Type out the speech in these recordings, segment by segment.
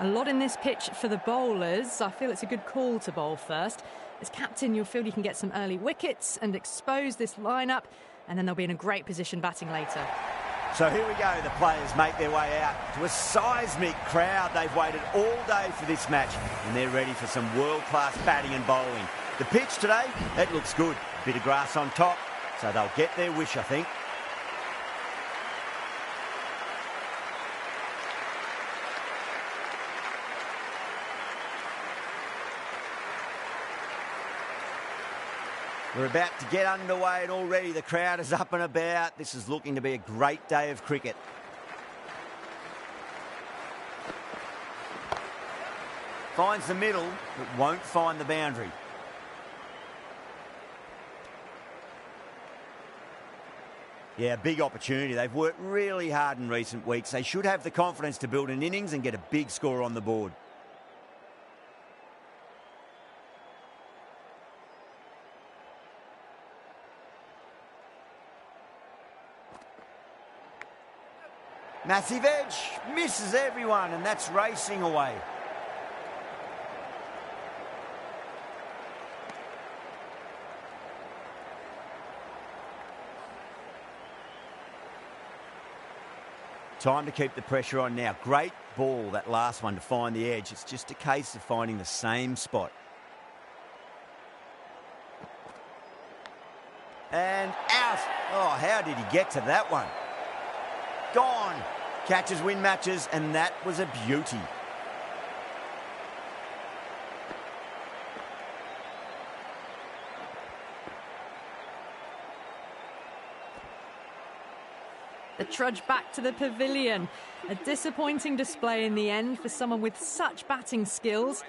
A lot in this pitch for the bowlers. I feel it's a good call to bowl first. As captain, you'll feel you can get some early wickets and expose this lineup, and then they'll be in a great position batting later. So here we go, the players make their way out to a seismic crowd. They've waited all day for this match, and they're ready for some world-class batting and bowling. The pitch today, it looks good. A bit of grass on top, so they'll get their wish, I think. We're about to get underway and already the crowd is up and about. This is looking to be a great day of cricket. Finds the middle, but won't find the boundary. Yeah, big opportunity. They've worked really hard in recent weeks. They should have the confidence to build an innings and get a big score on the board. Massive edge, misses everyone, and that's racing away. Time to keep the pressure on now. Great ball, that last one, to find the edge. It's just a case of finding the same spot. And out. Oh, how did he get to that one? Gone. Catches win matches, and that was a beauty. The trudge back to the pavilion. A disappointing display in the end for someone with such batting skills.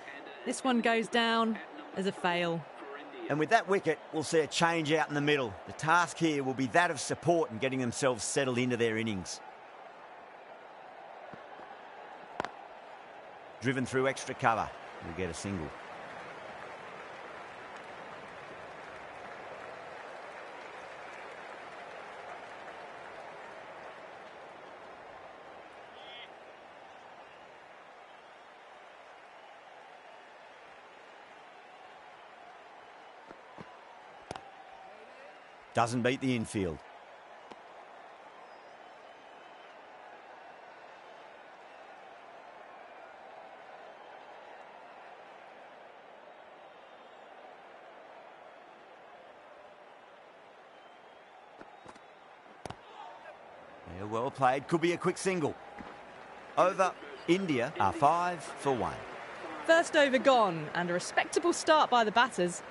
This one goes down as a fail. And with that wicket, we'll see a change out in the middle. The task here will be that of support and getting themselves settled into their innings. Driven through extra cover. We'll get a single. Doesn't beat the infield. Yeah, well played. Could be a quick single. Over. India are 5 for 1. First over gone, and a respectable start by the batters.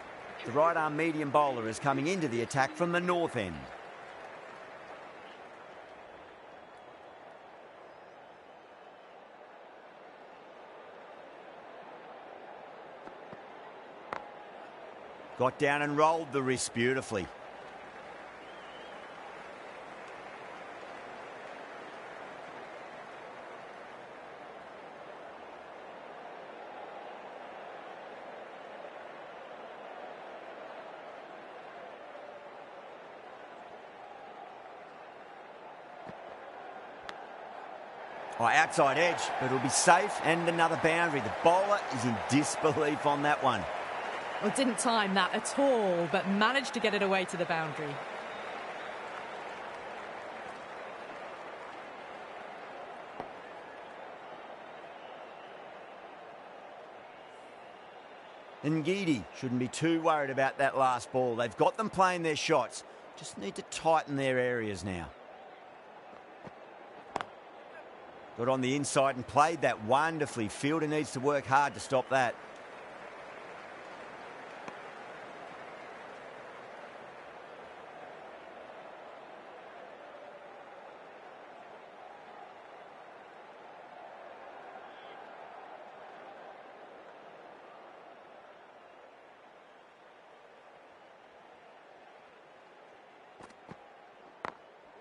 The right-arm medium bowler is coming into the attack from the north end. Got down and rolled the wrist beautifully. Oh, outside edge, but it'll be safe and another boundary. The bowler is in disbelief on that one. Well, didn't time that at all, but managed to get it away to the boundary. Ngidi shouldn't be too worried about that last ball. They've got them playing their shots. Just need to tighten their areas now. Got on the inside and played that wonderfully. Fielder needs to work hard to stop that.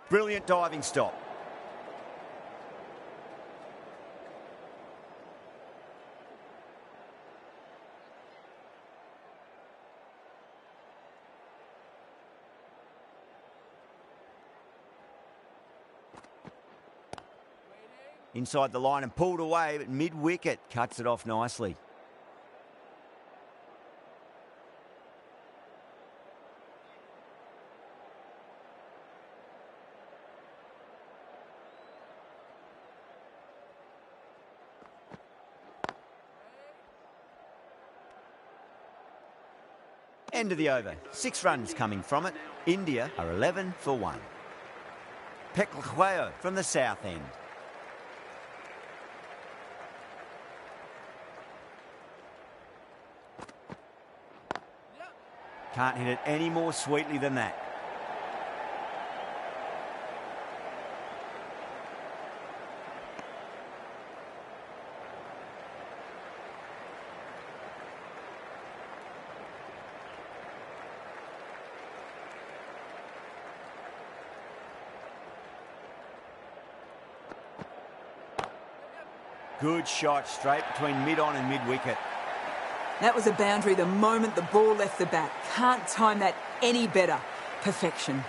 Brilliant diving stop. Inside the line and pulled away, but mid-wicket cuts it off nicely. End of the over. 6 runs coming from it. India are 11 for 1. Peklahueo from the south end. Can't hit it any more sweetly than that. Good shot straight between mid-on and mid-wicket. That was a boundary the moment the ball left the bat. Can't time that any better. Perfection.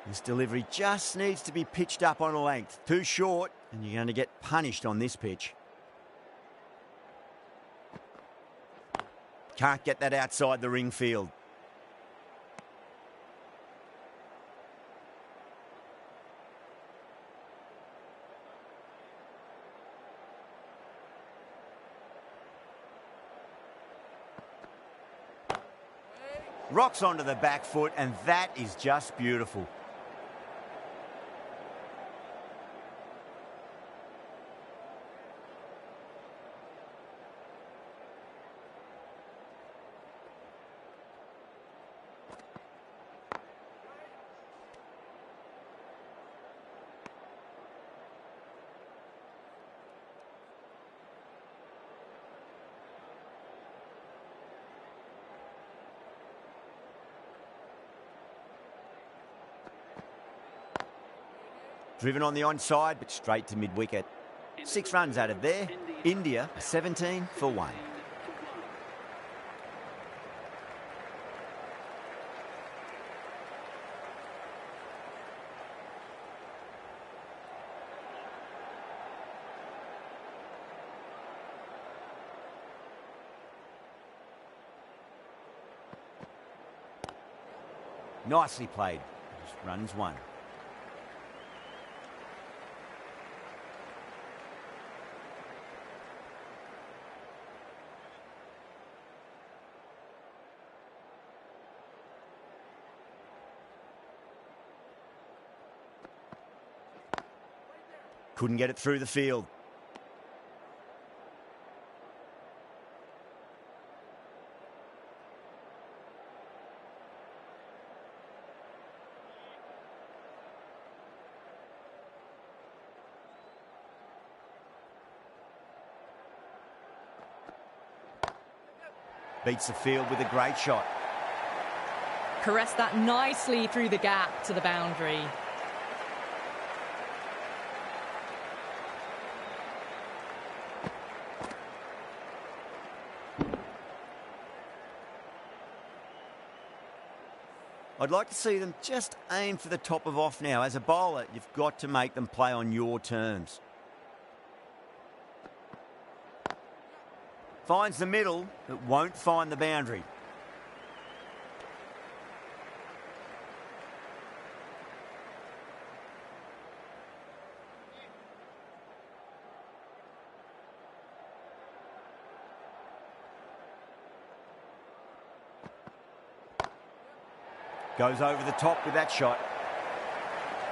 This delivery just needs to be pitched up on a length. Too short, and you're going to get punished on this pitch. Can't get that outside the ring field. Rocks onto the back foot, and that is just beautiful. Driven on the onside, but straight to mid-wicket. 6 runs out of there. India are 17 for 1. Nicely played. Just runs 1. Couldn't get it through the field. Beats the field with a great shot. Caressed that nicely through the gap to the boundary. I'd like to see them just aim for the top of off now. As a bowler, you've got to make them play on your terms. Finds the middle, but won't find the boundary. Goes over the top with that shot.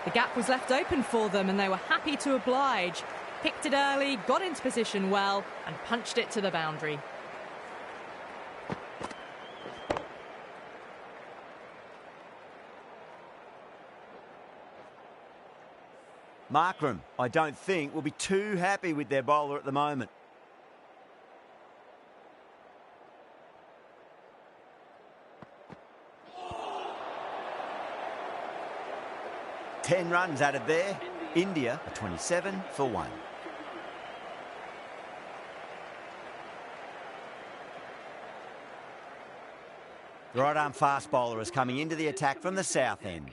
The gap was left open for them and they were happy to oblige. Picked it early, got into position well and punched it to the boundary. Markram, I don't think, will be too happy with their bowler at the moment. Ten runs added there. India are 27 for 1. The right-arm fast bowler is coming into the attack from the south end.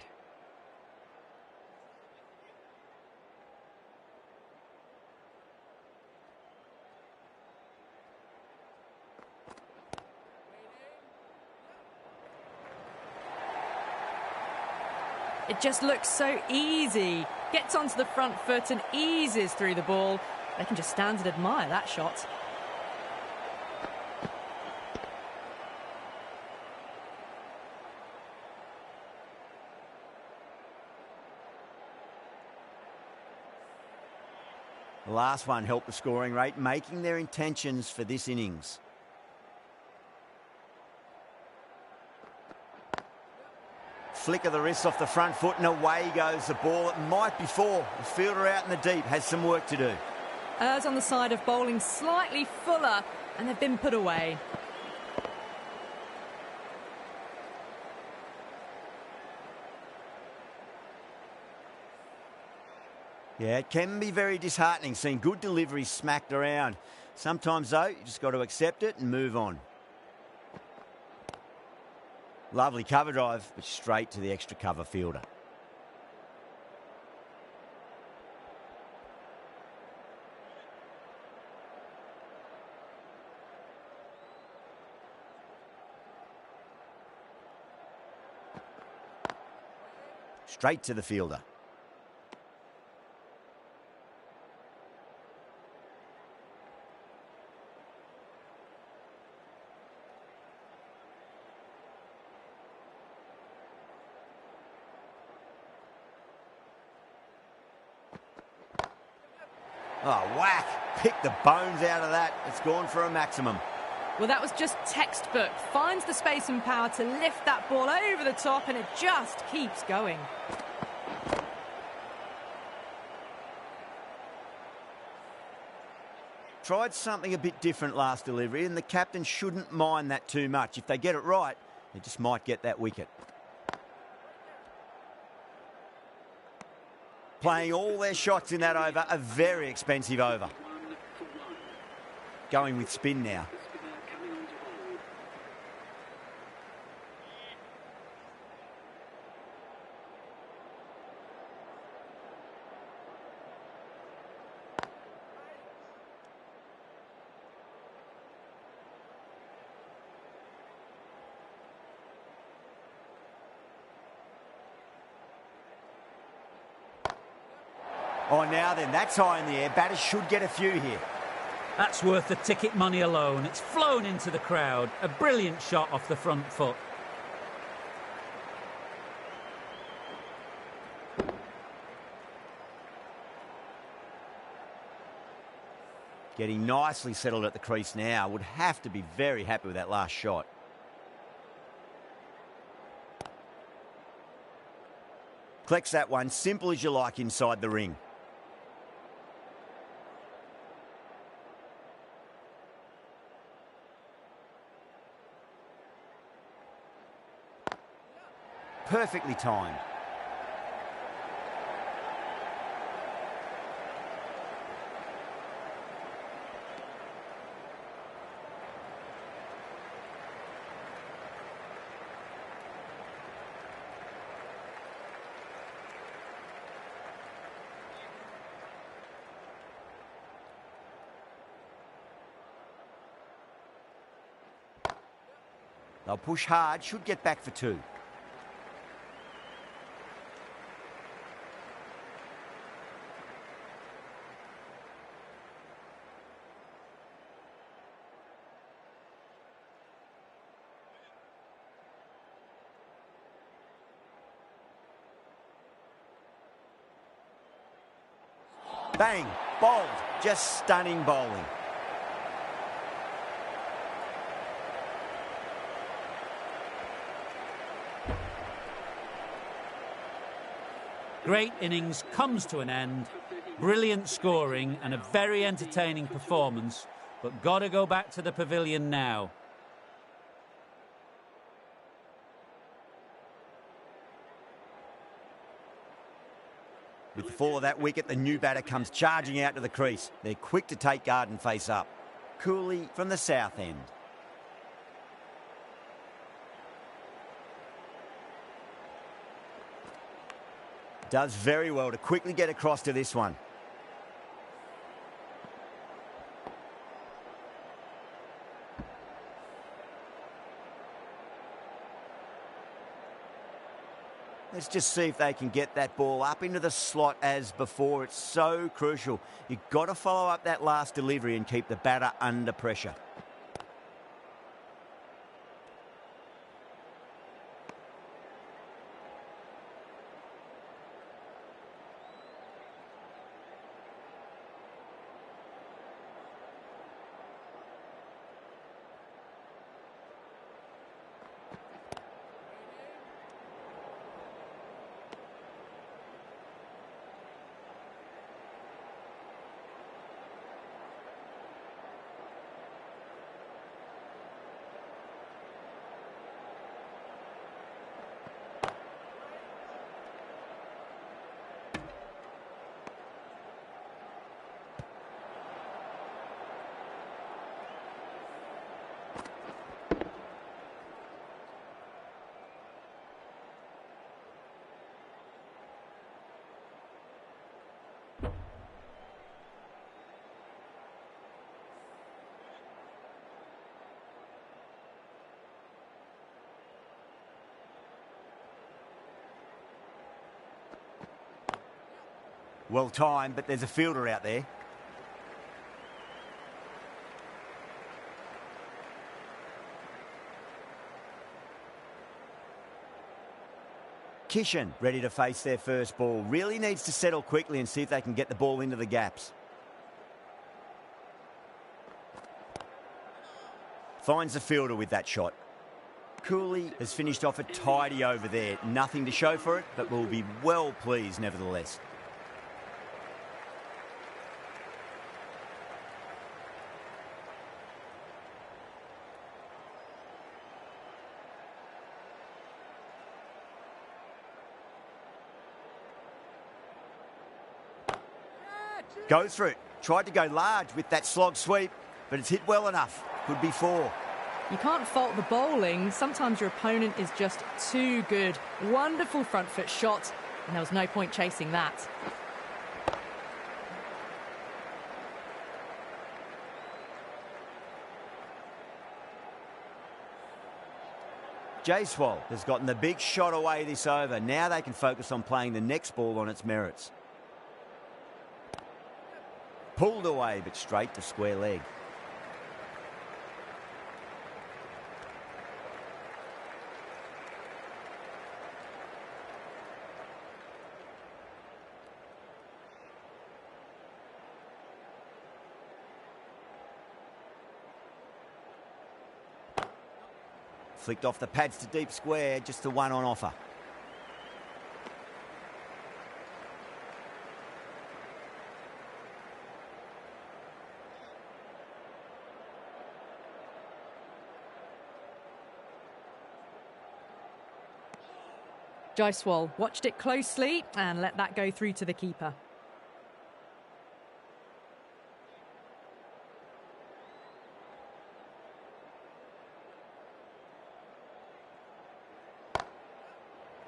It just looks so easy. Gets onto the front foot and eases through the ball. They can just stand and admire that shot. The last one helped the scoring rate, making their intentions for this innings. Flick of the wrist off the front foot and away goes the ball. It might be four. The fielder out in the deep has some work to do. Errs on the side of bowling slightly fuller, and they've been put away. Yeah, it can be very disheartening seeing good deliveries smacked around. Sometimes, though, you just got to accept it and move on. Lovely cover drive, but straight to the extra cover fielder. Straight to the fielder. Oh, whack. Pick the bones out of that. It's gone for a maximum. Well, that was just textbook. Finds the space and power to lift that ball over the top, and it just keeps going. Tried something a bit different last delivery, and the captain shouldn't mind that too much. If they get it right, they just might get that wicket. Playing all their shots in that over, a very expensive over. Going with spin now. Oh, now then, that's high in the air. Batters should get a few here. That's worth the ticket money alone. It's flown into the crowd. A brilliant shot off the front foot. Getting nicely settled at the crease now. Would have to be very happy with that last shot. Collects that one, simple as you like, inside the ring. Perfectly timed. They'll push hard, should get back for two. Bang, bowled, just stunning bowling. Great innings comes to an end. Brilliant scoring and a very entertaining performance, but got to go back to the pavilion now. With the fall of that wicket, the new batter comes charging out to the crease. They're quick to take guard and face up. Coolly from the south end. Does very well to quickly get across to this one. Let's just see if they can get that ball up into the slot as before. It's so crucial. You've got to follow up that last delivery and keep the batter under pressure. Well timed, but there's a fielder out there. Kishan ready to face their first ball. Really needs to settle quickly and see if they can get the ball into the gaps. Finds the fielder with that shot. Cooley has finished off a tidy over there. Nothing to show for it, but will be well pleased nevertheless. Goes for it. Tried to go large with that slog sweep, but it's hit well enough. Could be 4. You can't fault the bowling. Sometimes your opponent is just too good. Wonderful front foot shot, and there was no point chasing that. Jaiswal has gotten the big shot away this over. Now they can focus on playing the next ball on its merits. Pulled away, but straight to square leg. Flicked off the pads to deep square, just the one on offer. Jaiswal watched it closely and let that go through to the keeper.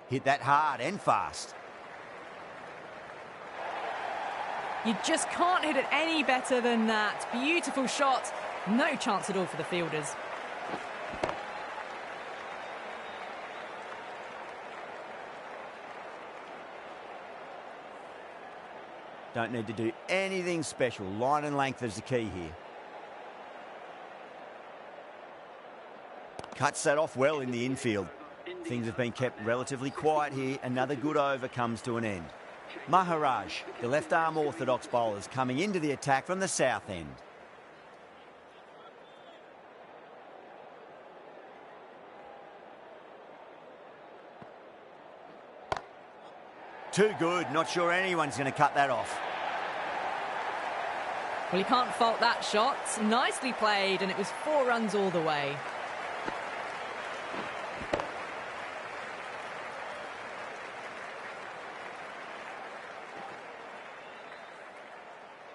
Hit that hard and fast. You just can't hit it any better than that. Beautiful shot. No chance at all for the fielders. Don't need to do anything special. Line and length is the key here. Cuts that off well in the infield. Things have been kept relatively quiet here. Another good over comes to an end. Maharaj, the left-arm orthodox bowlers, coming into the attack from the south end. Too good. Not sure anyone's going to cut that off. Well, you can't fault that shot. Nicely played, and it was 4 runs all the way.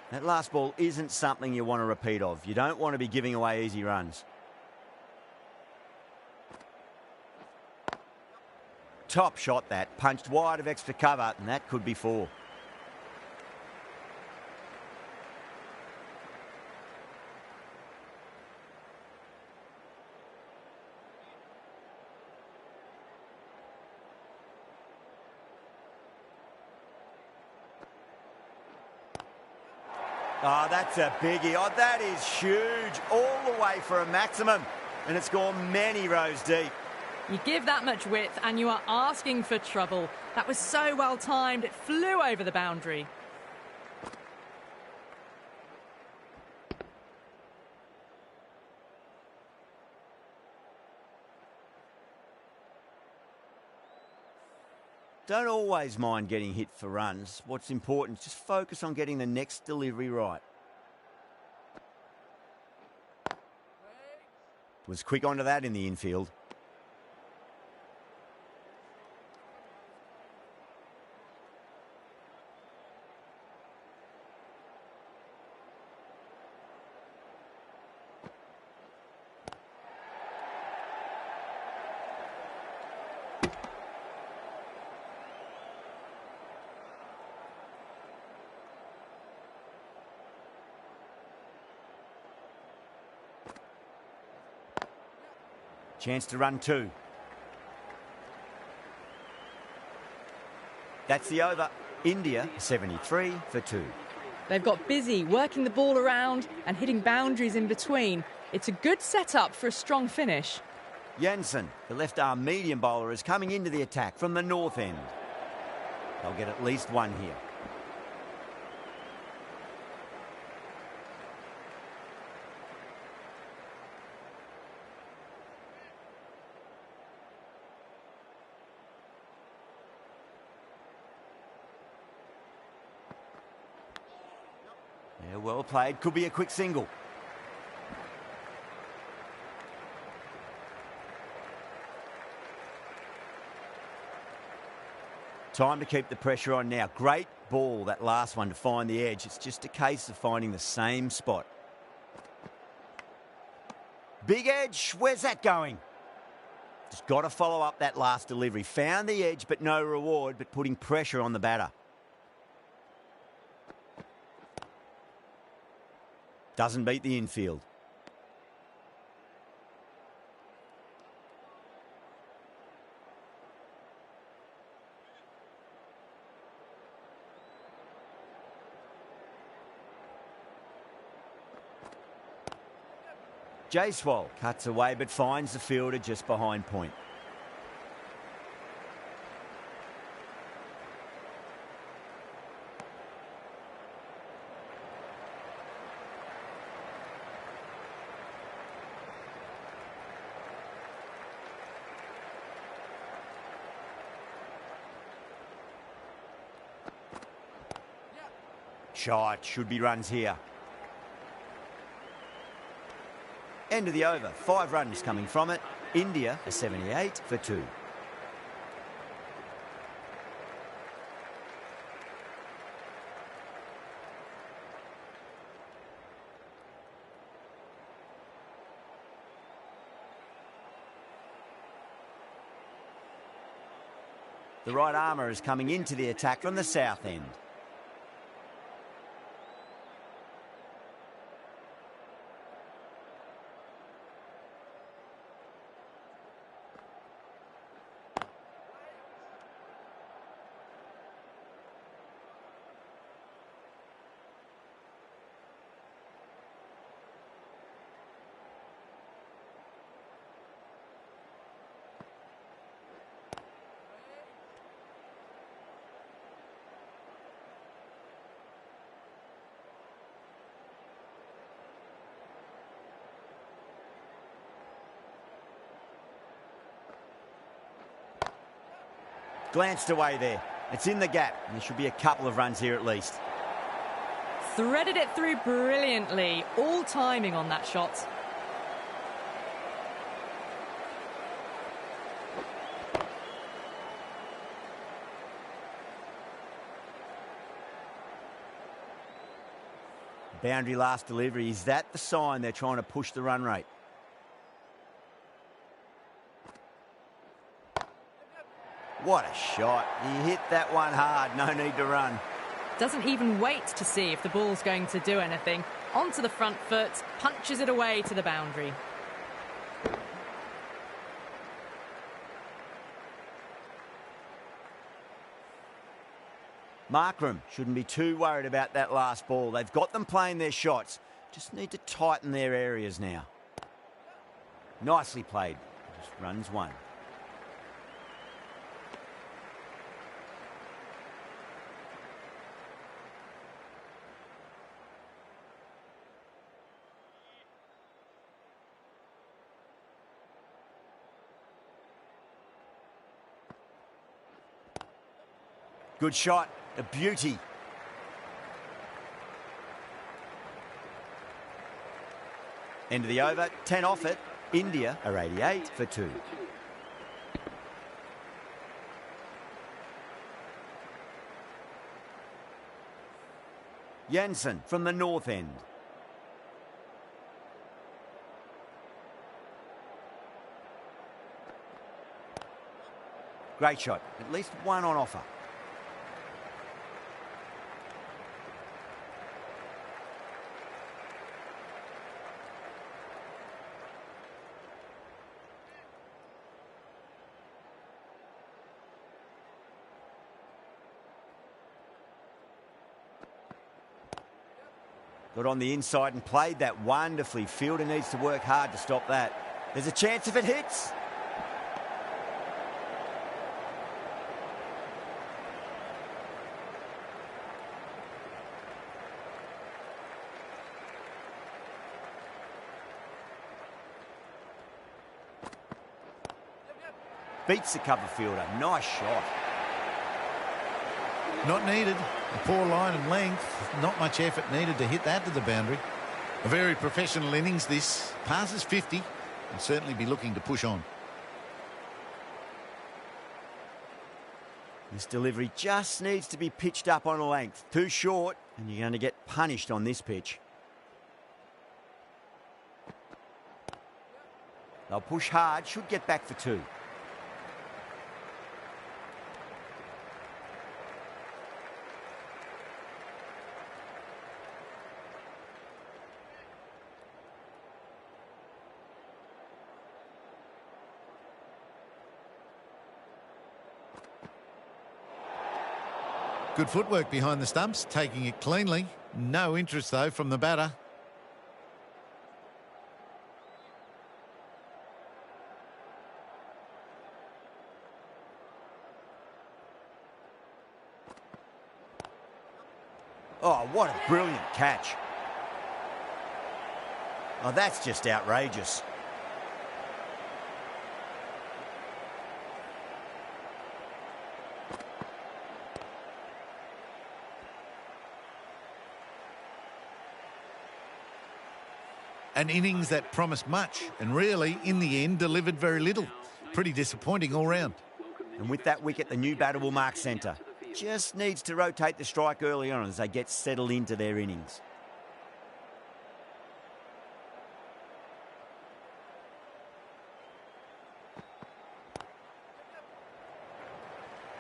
That last ball isn't something you want to repeat of. You don't want to be giving away easy runs. top shot that. Punched wide of extra cover, and that could be 4. Oh, that's a biggie. Oh, that is huge. All the way for a maximum. And it's gone many rows deep. You give that much width and you are asking for trouble. That was so well timed. It flew over the boundary. Don't always mind getting hit for runs. What's important is just focus on getting the next delivery right. Was quick onto that in the infield. Chance to run 2. That's the over. India 73 for 2. They've got busy working the ball around and hitting boundaries in between. It's a good setup for a strong finish. Jansen, the left-arm medium bowler, is coming into the attack from the north end. They'll get at least 1 here. Yeah, well played. Could be a quick single. Time to keep the pressure on now. Great ball, that last one, to find the edge. It's just a case of finding the same spot. Big edge. Where's that going? Just got to follow up that last delivery. Found the edge, but no reward, but putting pressure on the batter. Doesn't beat the infield. Jaiswal cuts away but finds the fielder just behind point. Shot, should be runs here. End of the over, 5 runs coming from it. India are 78 for 2. The right armour is coming into the attack from the south end. Glanced away there. It's in the gap, and there should be a couple of runs here at least. Threaded it through brilliantly. All timing on that shot. Boundary last delivery. Is that the sign they're trying to push the run rate? What a shot. He hit that one hard. No need to run. Doesn't even wait to see if the ball's going to do anything. Onto the front foot, punches it away to the boundary. Markram shouldn't be too worried about that last ball. They've got them playing their shots. Just need to tighten their areas now. Nicely played. Just runs one. Good shot. A beauty. End of the over. 10 off it. India are 88 for 2. Jansen from the north end. Great shot. At least one on offer. Got on the inside and played that wonderfully. Fielder needs to work hard to stop that. There's a chance if it hits. Beats the cover fielder. Nice shot. Not needed. A poor line and length. Not much effort needed to hit that to the boundary. A very professional innings this. Passes 50 and certainly be looking to push on. This delivery just needs to be pitched up on a length. Too short and you're going to get punished on this pitch. They'll push hard. Should get back for 2. Good footwork behind the stumps, taking it cleanly. No interest, though, from the batter. Oh, what a brilliant catch. Oh, that's just outrageous. An innings that promised much and really, in the end, delivered very little. Pretty disappointing all round. And with that wicket, the new batter will mark centre. Just needs to rotate the strike early on as they get settled into their innings.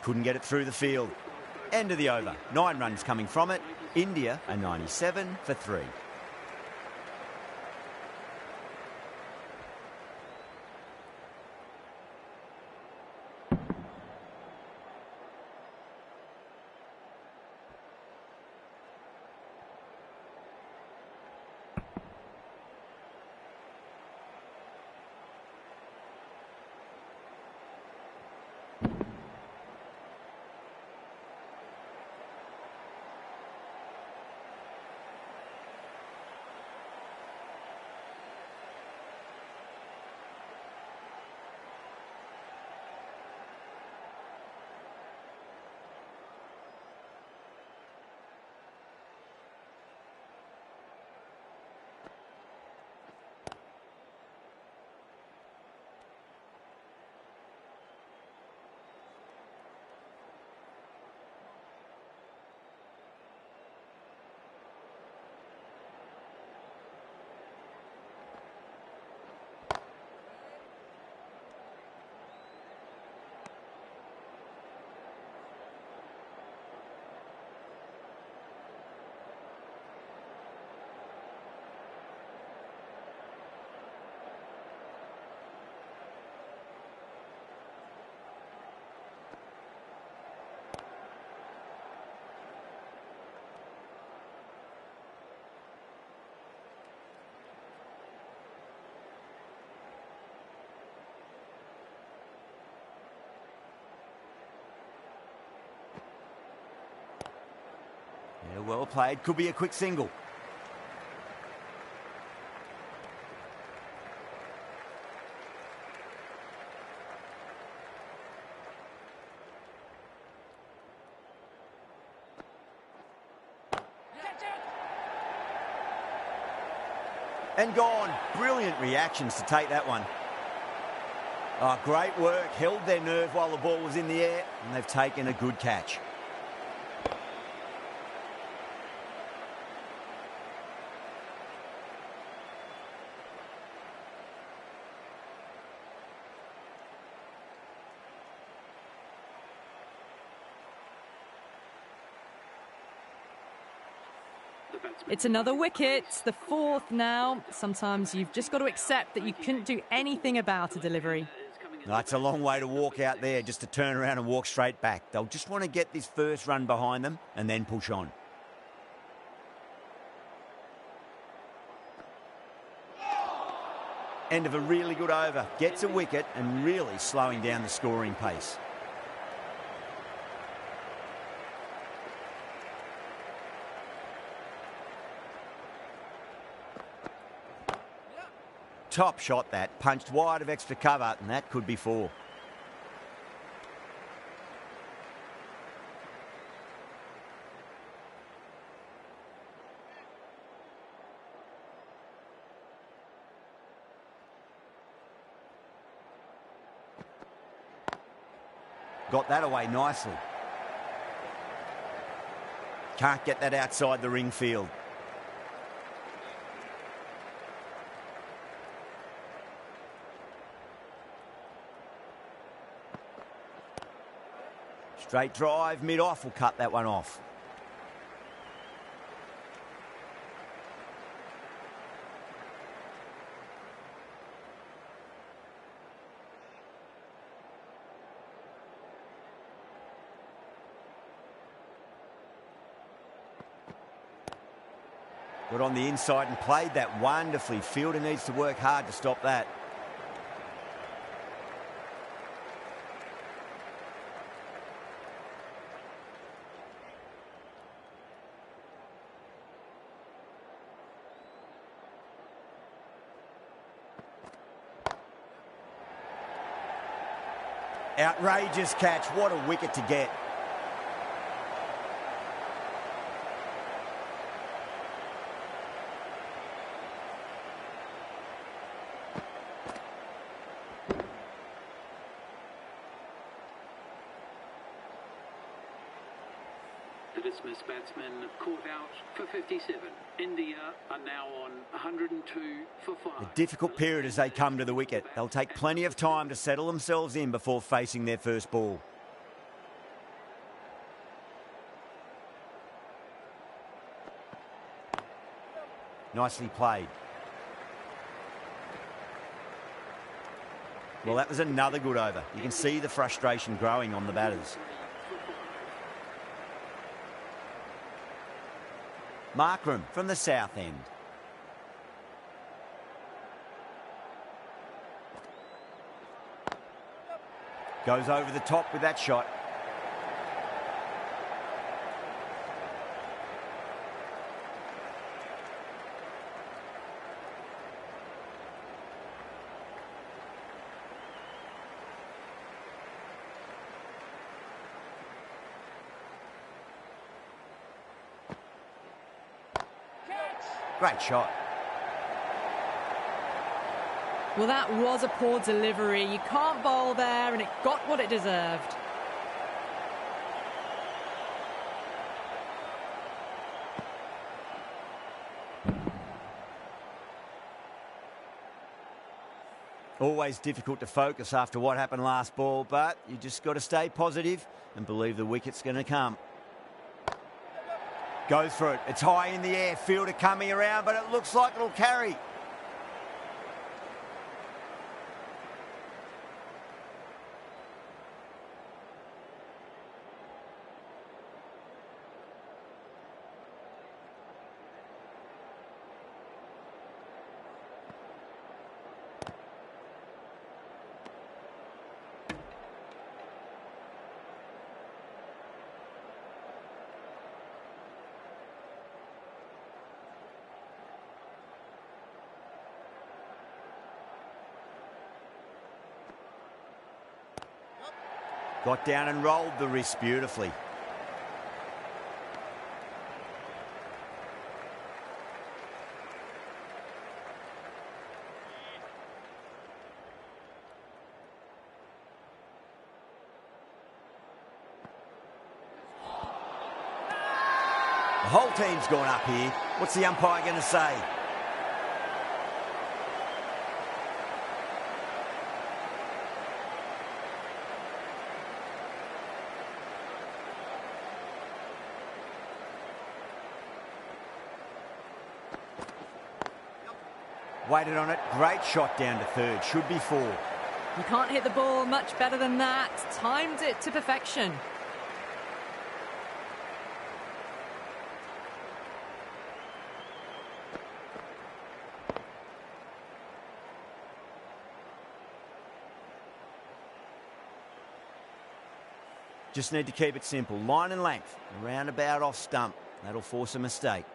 Couldn't get it through the field. End of the over. 9 runs coming from it. India are 97 for 3. Yeah, well played. Could be a quick single. And gone. Brilliant reactions to take that one. Oh, great work. Held their nerve while the ball was in the air, and they've taken a good catch. It's another wicket, the fourth now. Sometimes you've just got to accept that you couldn't do anything about a delivery. No, it's a long way to walk out there just to turn around and walk straight back. They'll just want to get this first run behind them and then push on. End of a really good over. Gets a wicket and really slowing down the scoring pace. Top shot that, punched wide of extra cover, and that could be four. Got that away nicely. Can't get that outside the ring field. Straight drive, mid-off will cut that one off. Got on the inside and played that wonderfully. Fielder needs to work hard to stop that. Outrageous catch. What a wicket to get. The dismissed batsmen caught out for 57. India are now on 102 for 5. A difficult period as they come to the wicket. They'll take plenty of time to settle themselves in before facing their first ball. Nicely played. Well, that was another good over. You can see the frustration growing on the batters. Markram from the south end. Goes over the top with that shot. Great shot. Well, that was a poor delivery. You can't bowl there, and it got what it deserved. Always difficult to focus after what happened last ball, but you just got to stay positive and believe the wicket's going to come. Goes for it. It's high in the air. Fielder coming around, but it looks like it'll carry. Got down and rolled the wrist beautifully. The whole team's gone up here. What's the umpire going to say? Waited on it. Great shot down to third. Should be 4. You can't hit the ball much better than that. Timed it to perfection. Just need to keep it simple. Line and length. Roundabout off stump. That'll force a mistake.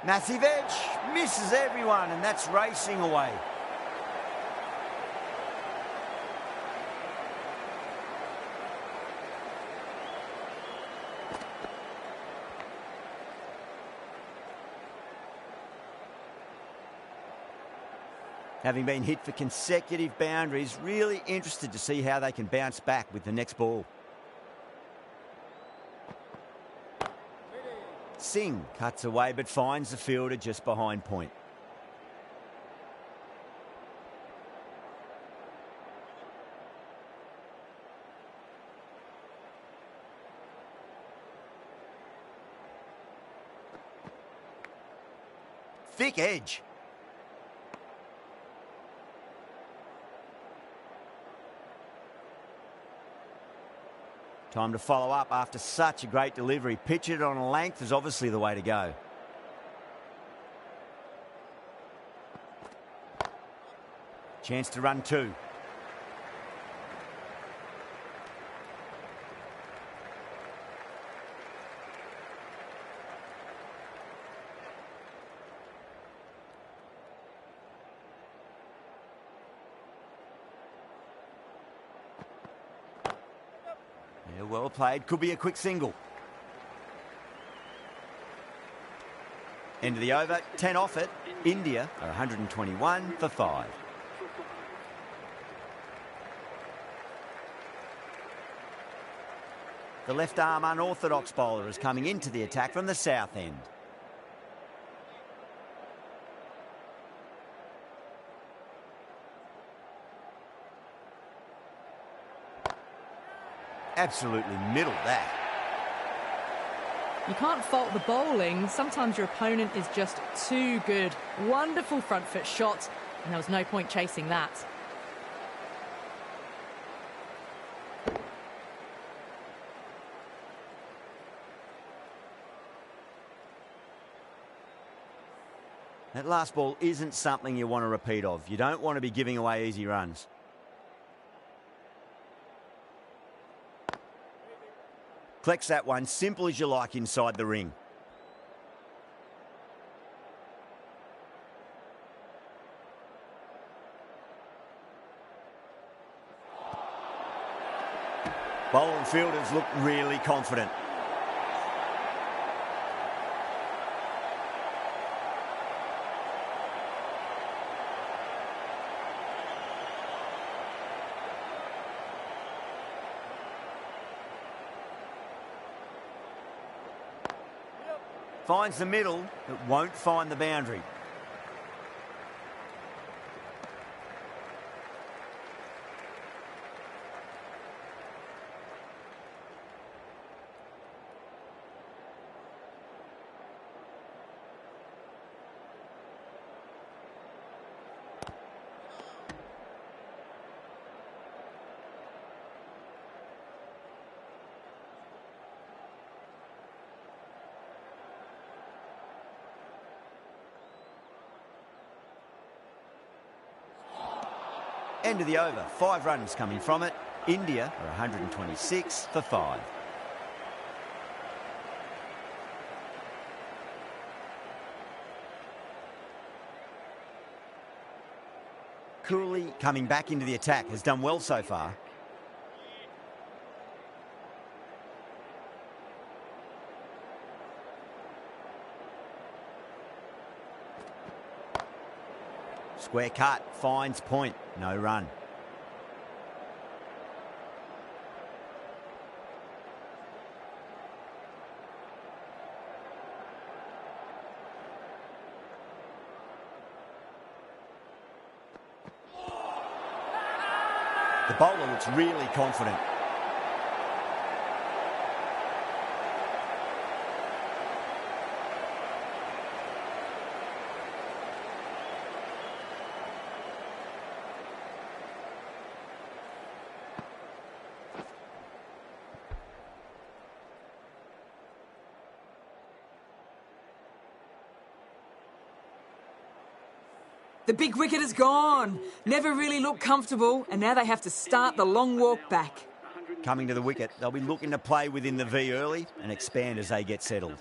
Massive edge. Misses everyone, and that's racing away. Having been hit for consecutive boundaries, really interested to see how they can bounce back with the next ball. Singh cuts away but finds the fielder just behind point. Thick edge. Time to follow up after such a great delivery. Pitch it on a length is obviously the way to go. Chance to run 2. Yeah, well played. Could be a quick single. End of the over. 10 off it. India are 121 for 5. The left arm unorthodox bowler is coming into the attack from the south end. Absolutely middled that. You can't fault the bowling. Sometimes your opponent is just too good. Wonderful front foot shot, and there was no point chasing that. That last ball isn't something you want to repeat of. You don't want to be giving away easy runs. Collects that one, simple as you like, inside the ring. Bowler and fielders look really confident. Finds the middle, but won't find the boundary. End of the over. 5 runs coming from it. India are 126 for 5. coolly coming back into the attack. Has done well so far. Square cut, finds point, no run. The bowler looks really confident. The big wicket is gone. Never really looked comfortable, and now they have to start the long walk back. Coming to the wicket, they'll be looking to play within the V early and expand as they get settled.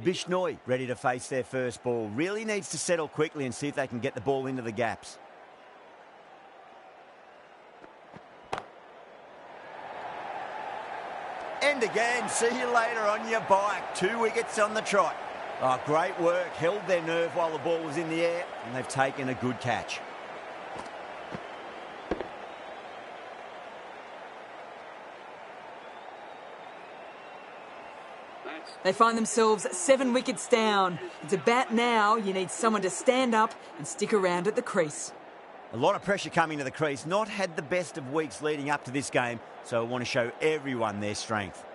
Bishnoi ready to face their first ball. Really needs to settle quickly and see if they can get the ball into the gaps. And again, see you later on your bike. 2 wickets on the trot. Oh, great work. Held their nerve while the ball was in the air, and they've taken a good catch. They find themselves 7 wickets down. It's about now you need someone to stand up and stick around at the crease. A lot of pressure coming to the crease. Not had the best of weeks leading up to this game, so I want to show everyone their strength.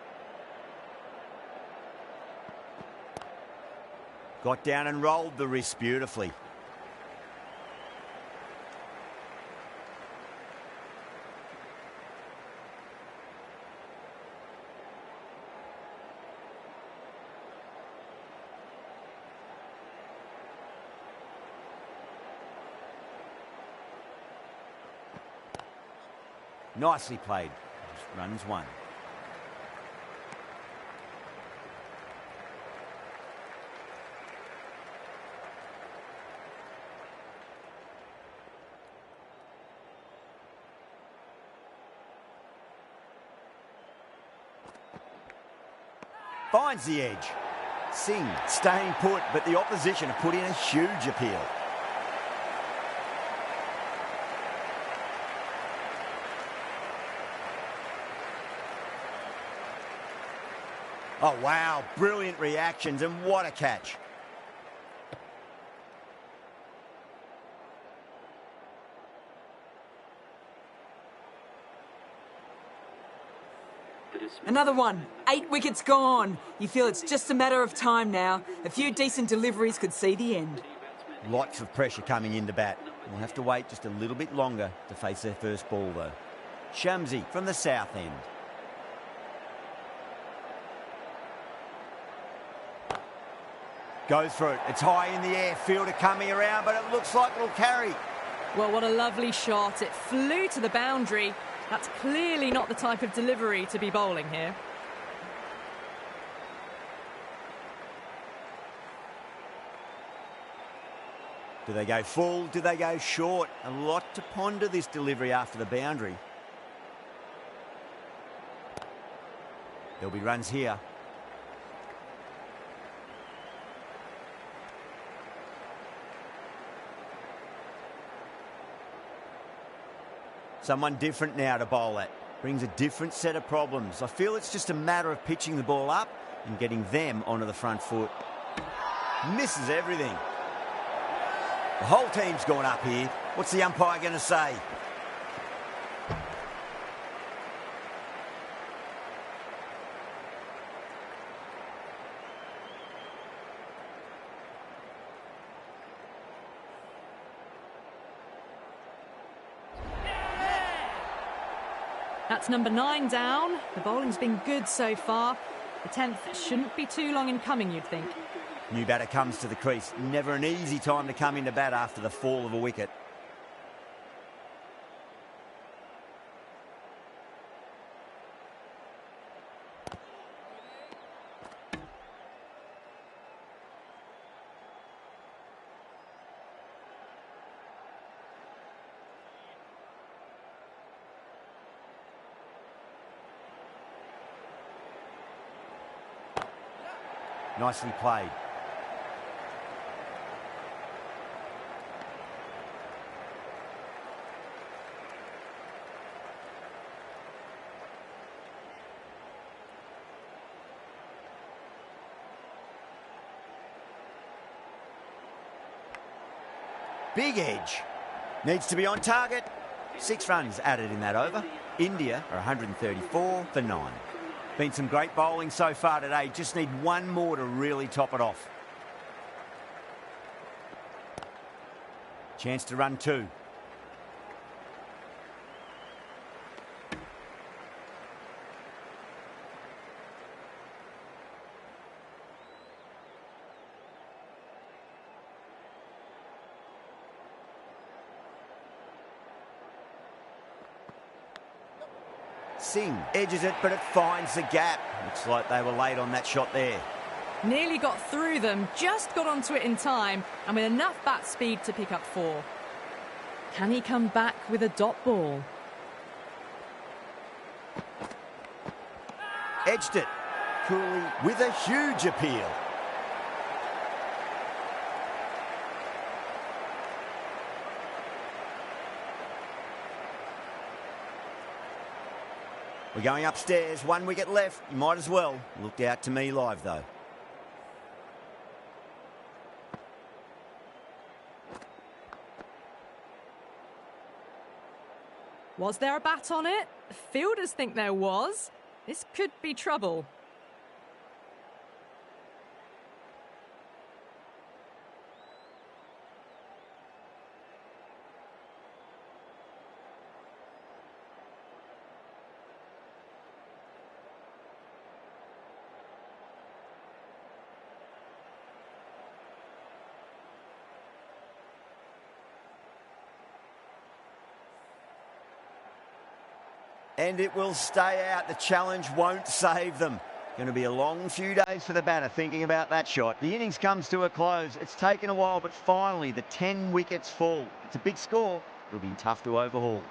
Got down and rolled the wrist beautifully. Nicely played. Runs one. Finds the edge. Singh staying put, but the opposition have put in a huge appeal. Oh, wow. Brilliant reactions, and what a catch. Another one. 8 wickets gone. You feel it's just a matter of time now. A few decent deliveries could see the end. Lots of pressure coming into bat. We'll have to wait just a little bit longer to face their first ball, though. Shamsi from the south end. Goes through it. It's high in the air. Fielder coming around, but it looks like it'll carry. Well, what a lovely shot. It flew to the boundary. That's clearly not the type of delivery to be bowling here. Do they go full? Do they go short? A lot to ponder this delivery after the boundary. There'll be runs here. Someone different now to bowl at. Brings a different set of problems. I feel it's just a matter of pitching the ball up and getting them onto the front foot. Misses everything. The whole team's gone up here. What's the umpire going to say? That's number 9 down. The bowling's been good so far. The 10th shouldn't be too long in coming, you'd think. New batter comes to the crease. Never an easy time to come into bat after the fall of a wicket. Nicely played. Big edge. Needs to be on target. 6 runs added in that over. India are 134 for 9. Been some great bowling so far today. Just need one more to really top it off. Chance to run 2. Singh edges it, but it finds the gap. Looks like they were late on that shot there. Nearly got through them, just got onto it in time, and with enough bat speed to pick up 4. Can he come back with a dot ball? Edged it. Cooley with a huge appeal. We're going upstairs, 1 wicket left. You might as well. Looked out to me live, though. Was there a bat on it? Fielders think there was. This could be trouble. And it will stay out. The challenge won't save them. Going to be a long few days for the batter thinking about that shot. The innings comes to a close. It's taken a while, but finally the 10 wickets fall. It's a big score. It'll be tough to overhaul.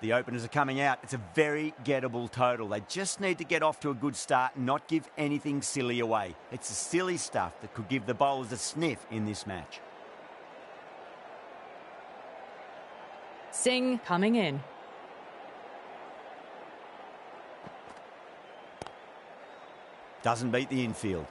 The openers are coming out. It's a very gettable total. They just need to get off to a good start and not give anything silly away. It's the silly stuff that could give the bowlers a sniff in this match. Singh coming in. Doesn't beat the infield.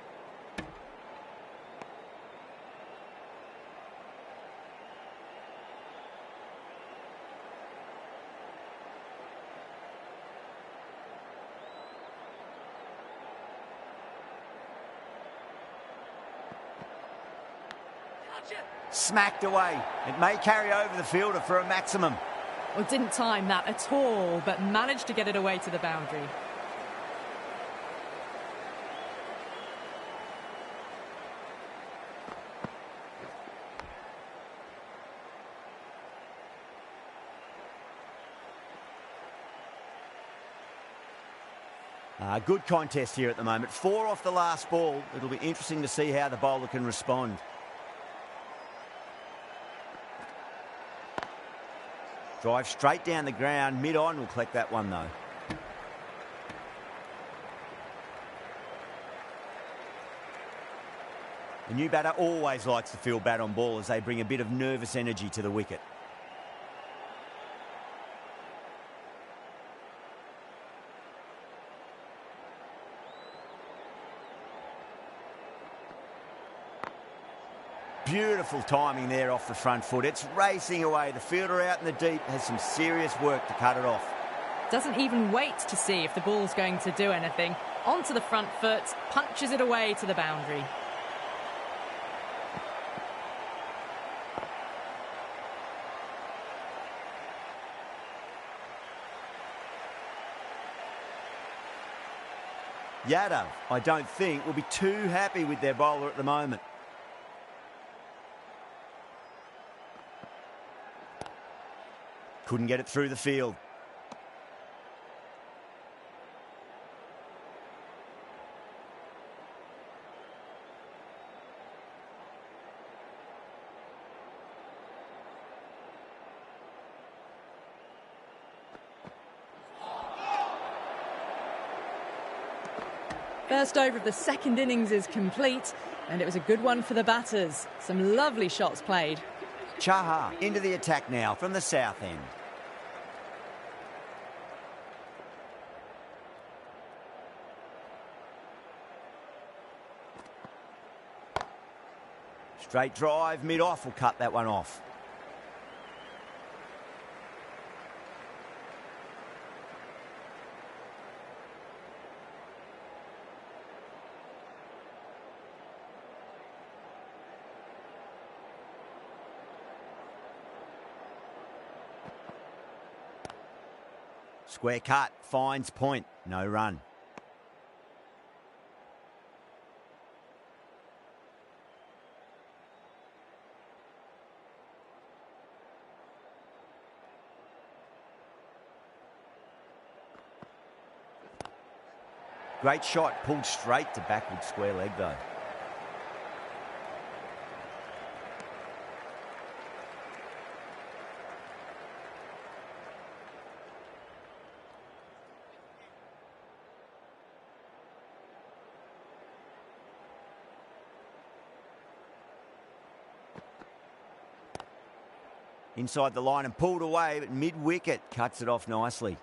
Smacked away. It may carry over the fielder for a maximum. Well, didn't time that at all, but managed to get it away to the boundary. Good contest here at the moment. 4 off the last ball. It'll be interesting to see how the bowler can respond. Drive straight down the ground. Mid-on will collect that one, though. The new batter always likes to field bat on ball as they bring a bit of nervous energy to the wicket. Beautiful timing there off the front foot. It's racing away. The fielder out in the deep has some serious work to cut it off. Doesn't even wait to see if the ball's going to do anything. Onto the front foot, punches it away to the boundary. Yadav, I don't think, will be too happy with their bowler at the moment. Couldn't get it through the field. First over of the second innings is complete, and it was a good one for the batters. Some lovely shots played. Chahar into the attack now from the south end. Straight drive, mid-off will cut that one off. Square cut, finds point, no run. Great shot, pulled straight to backward square leg though. Inside the line and pulled away, but mid-wicket cuts it off nicely.